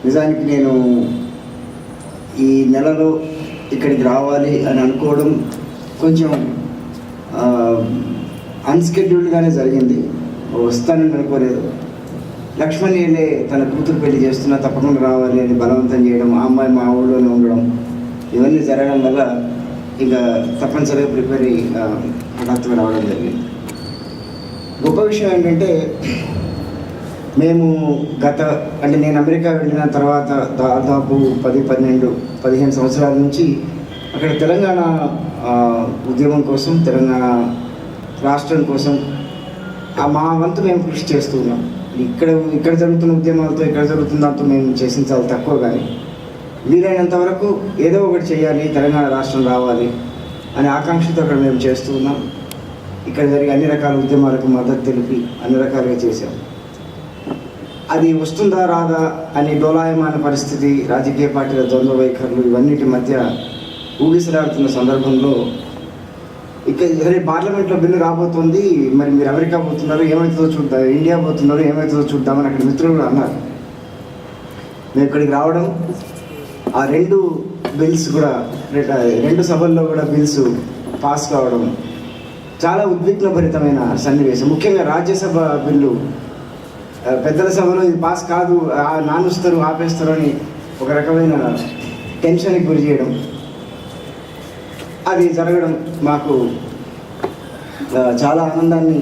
నిజానికి నేను ఈ నెలలో ఇక్కడికి రావాలి అని అనుకోవడం కొంచెం అన్స్కెడ్యూల్డ్గానే జరిగింది. వస్తానని అనుకోలేదు. లక్ష్మణ్ ఏలే తన కూతురు పెళ్లి చేస్తున్నా తప్పకుండా రావాలి అని బలవంతం చేయడం, ఆ అమ్మాయి మా ఊళ్ళోనే ఉండడం, ఇవన్నీ జరగడం వల్ల ఇక తప్పనిసరిగా ప్రిపేర్ అయ్యి హఠాత్తుగా రావడం జరిగింది. గొప్ప విషయం ఏంటంటే మేము అంటే నేను అమెరికా వెళ్ళిన తర్వాత దాదాపు 10-15 సంవత్సరాల నుంచి అక్కడ తెలంగాణ ఉద్యమం కోసం, తెలంగాణ రాష్ట్రం కోసం మా వంతు మేము కృషి చేస్తూ ఉన్నాం. ఇక్కడ జరుగుతున్న ఉద్యమాలతో, ఇక్కడ జరుగుతున్న దాంతో మేము చేసిన చాలా తక్కువ, కానీ వీలైనంత వరకు ఏదో ఒకటి చేయాలి, తెలంగాణ రాష్ట్రం రావాలి అనే ఆకాంక్షతో అక్కడ మేము చేస్తూ ఉన్నాం. ఇక్కడ జరిగే అన్ని రకాల ఉద్యమాలకు మద్దతు తెలిపి అన్ని రకాలుగా చేశాం. అది వస్తుందా రాదా అని డోలాయమాన పరిస్థితి, రాజకీయ పార్టీల ద్వంద్వ వైఖరులు ఇవన్నిటి మధ్య ఊగిసలాడుతున్న సందర్భంలో సరే పార్లమెంట్లో బిల్లు రాబోతుంది, మరి మీరు అమెరికా పోతున్నారు, ఏమవుతుందో చూద్దాం, ఇండియా పోతున్నారు, ఏమవుతుందో చూద్దామని అక్కడ మిత్రులు కూడా అన్నారు. మేము ఇక్కడికి రావడం, ఆ రెండు బిల్స్ కూడా, రెండు సభల్లో కూడా బిల్స్ పాస్ కావడం చాలా ఉద్విగ్నభరితమైన సన్నివేశం. ముఖ్యంగా రాజ్యసభ బిల్లు పెద్దల సభలో ఇది పాస్ కాదు, నానుస్తారు, ఆపేస్తారు అని ఒక రకమైన టెన్షన్కి గురి చేయడం, అది జరగడం మాకు చాలా ఆనందాన్ని,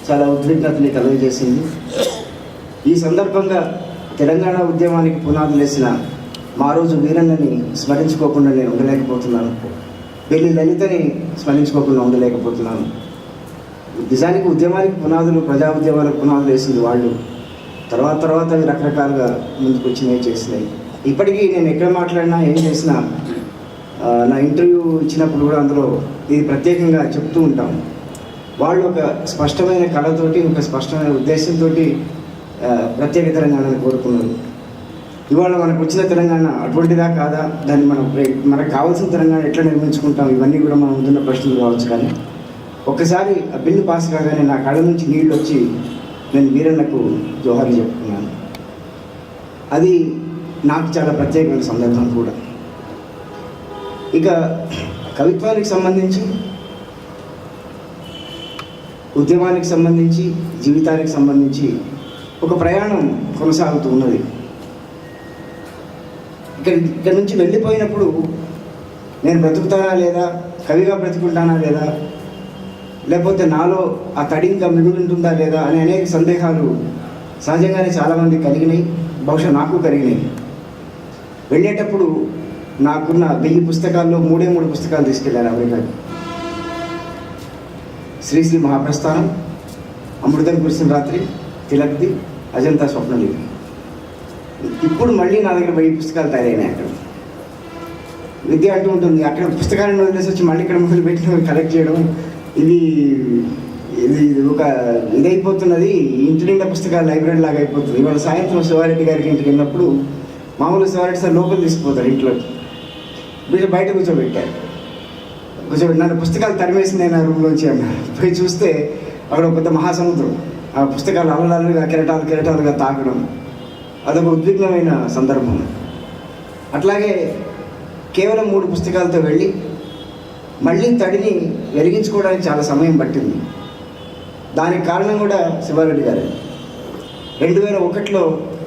చాలా ఉద్విగ్నతని కలుగజేసింది. ఈ సందర్భంగా తెలంగాణ ఉద్యమానికి పునాదులు వేసిన మా రోజు వీరన్నని స్మరించుకోకుండా నేను ఉండలేకపోతున్నాను. పెళ్లి లలితని స్మరించుకోకుండా ఉండలేకపోతున్నాను. నిజానికి ఉద్యమానికి పునాదులు, ప్రజా ఉద్యమాలకు పునాదులు వేసింది వాళ్ళు. తర్వాత అవి రకరకాలుగా ముందుకు వచ్చినాయి, చేసినాయి. ఇప్పటికీ నేను ఎక్కడ మాట్లాడినా, ఏం చేసినా, నా ఇంటర్వ్యూ ఇచ్చినప్పుడు కూడా అందులో ఇది ప్రత్యేకంగా చెప్తూ ఉంటాం. వాళ్ళు ఒక స్పష్టమైన కళతోటి, ఒక స్పష్టమైన ఉద్దేశంతో ప్రత్యేక తెలంగాణని కోరుకున్నారు. ఇవాళ మనకు వచ్చిన తెలంగాణ అటువంటిదా కాదా, దాన్ని మనకు కావాల్సిన తెలంగాణ ఎట్లా నిర్మించుకుంటాం, ఇవన్నీ కూడా మనం ముందున్న ప్రశ్నలు కావచ్చు. కానీ ఒక్కసారి ఆ బిల్లు పాస్ కాగానే నా కళ్ళ నుంచి నీళ్ళు వచ్చి నేను వీరన్నకు జోహారీ చెప్పుకున్నాను. అది నాకు చాలా ప్రత్యేకమైన సందర్భం కూడా. ఇక కవిత్వానికి సంబంధించి, ఉద్యమానికి సంబంధించి, జీవితానికి సంబంధించి ఒక ప్రయాణం కొనసాగుతూ ఉన్నది. ఇక్కడ నుంచి వెళ్ళిపోయినప్పుడు నేను బ్రతుకుతానా లేదా, కవిగా బ్రతుకుంటానా లేదా, లేకపోతే నాలో ఆ తడి ఇంకా మిగులుంటుందా లేదా అనే అనేక సందేహాలు సహజంగానే చాలామంది కలిగినాయి. బహుశా నాకు కలిగినాయి. వెళ్ళేటప్పుడు నాకున్న 1000 పుస్తకాల్లో 3 పుస్తకాలు తీసుకెళ్ళాను అమెరికాకి. శ్రీశ్రీ మహాప్రస్థానం, అమృతం కురిసిన రాత్రి, తిలక్ది, అజంతా స్వప్నలిపి. ఇప్పుడు మళ్ళీ నా దగ్గర 1000 పుస్తకాలు తయారైనాయి. అక్కడ విద్య అంటూ ఉంటుంది, అక్కడ పుస్తకాలను వదిలేసి వచ్చి మళ్ళీ ఇక్కడ మొదలు పెట్టిన కలెక్ట్ చేయడం, ఇది ఒక ఇదైపోతున్నది. ఇంటి నిండా పుస్తకాలు లైబ్రరీ లాగా అయిపోతుంది. ఇవాళ సాయంత్రం శివారెడ్డి గారికి ఇంటికి వెళ్ళినప్పుడు మామూలు శివారెడ్డి సార్ లోపల తీసుకుపోతారు, ఇంట్లోకి వీళ్ళు బయట కూర్చోబెట్టారు. నన్ను పుస్తకాలు తరిమేసి నేను ఆ రూమ్లోంచి అన్నారు. పోయి చూస్తే అక్కడ ఒక పెద్ద మహాసముద్రం, ఆ పుస్తకాలు అల్లలుగా కెరటాలుగా తాకడం, అదొక ఉద్విగ్నమైన సందర్భం. అట్లాగే కేవలం 3 పుస్తకాలతో వెళ్ళి మళ్ళీ తడిని వెలిగించుకోవడానికి చాలా సమయం పట్టింది. దానికి కారణం కూడా శివారెడ్డి గారు. 2001లో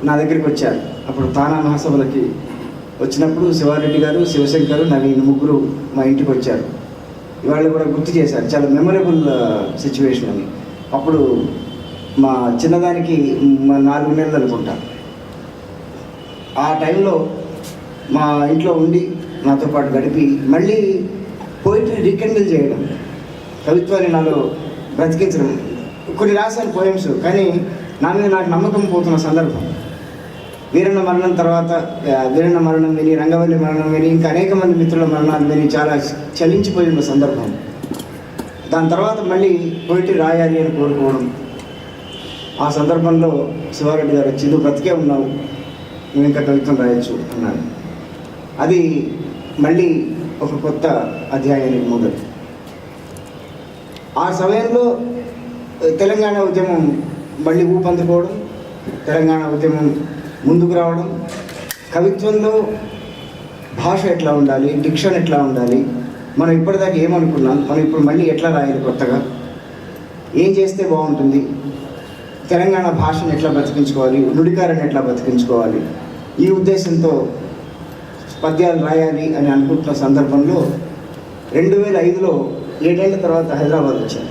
నా దగ్గరికి వచ్చారు. అప్పుడు తానా మహాసభలకి వచ్చినప్పుడు శివారెడ్డి గారు, శివశంకర్, నవీన్ ముగ్గురు మా ఇంటికి వచ్చారు. ఇవాళ కూడా గుర్తు చేశారు, చాలా మెమరబుల్ సిచ్యువేషన్ అని. అప్పుడు మా చిన్నదానికి 4 నెలలు అనుకుంటా. ఆ టైంలో మా ఇంట్లో ఉండి నాతో పాటు గడిపి మళ్ళీ పోయిటరీ రీకండిల్ చేయడం, కవిత్వాన్ని నాలో బ్రతికించడం. కొన్ని రాశాను పోయమ్స్, కానీ నా మీద నాకు నమ్మకం పోతున్న సందర్భం. వీరన్న మరణం తర్వాత, వీరన్న మరణం విని, రంగవల్లి మరణం విని, ఇంకా అనేక మంది మిత్రుల మరణాలు విని చాలా చలించిపోయిన సందర్భం. దాని తర్వాత మళ్ళీ పోయిటరీ రాయాలి అని కోరుకోవడం. ఆ సందర్భంలో శివారెడ్డి గారు వచ్చి, నువ్వు బ్రతికే ఉన్నావు, నువ్వు ఇంకా కవిత్వం రాయొచ్చు అన్నారు. అది మళ్ళీ ఒక కొత్త అధ్యాయానికి మొదలు. ఆ సమయంలో తెలంగాణ ఉద్యమం మళ్ళీ ఊపందుకోవడం, తెలంగాణ ఉద్యమం ముందుకు రావడం, కవిత్వంలో భాష ఎట్లా ఉండాలి, డిక్షన్ ఎట్లా ఉండాలి, మనం ఇప్పటిదాకా ఏమనుకున్నాం, మనం ఇప్పుడు మళ్ళీ ఎట్లా రాయాలి, కొత్తగా ఏం చేస్తే బాగుంటుంది, తెలంగాణ భాషను ఎట్లా బతికించుకోవాలి, నుడికారాన్ని ఎట్లా బతికించుకోవాలి, ఈ ఉద్దేశంతో పద్యాలు రాయాలి అని అనుకుంటున్న సందర్భంలో 2005లో 7 ఏళ్ల తర్వాత హైదరాబాద్ వచ్చాను.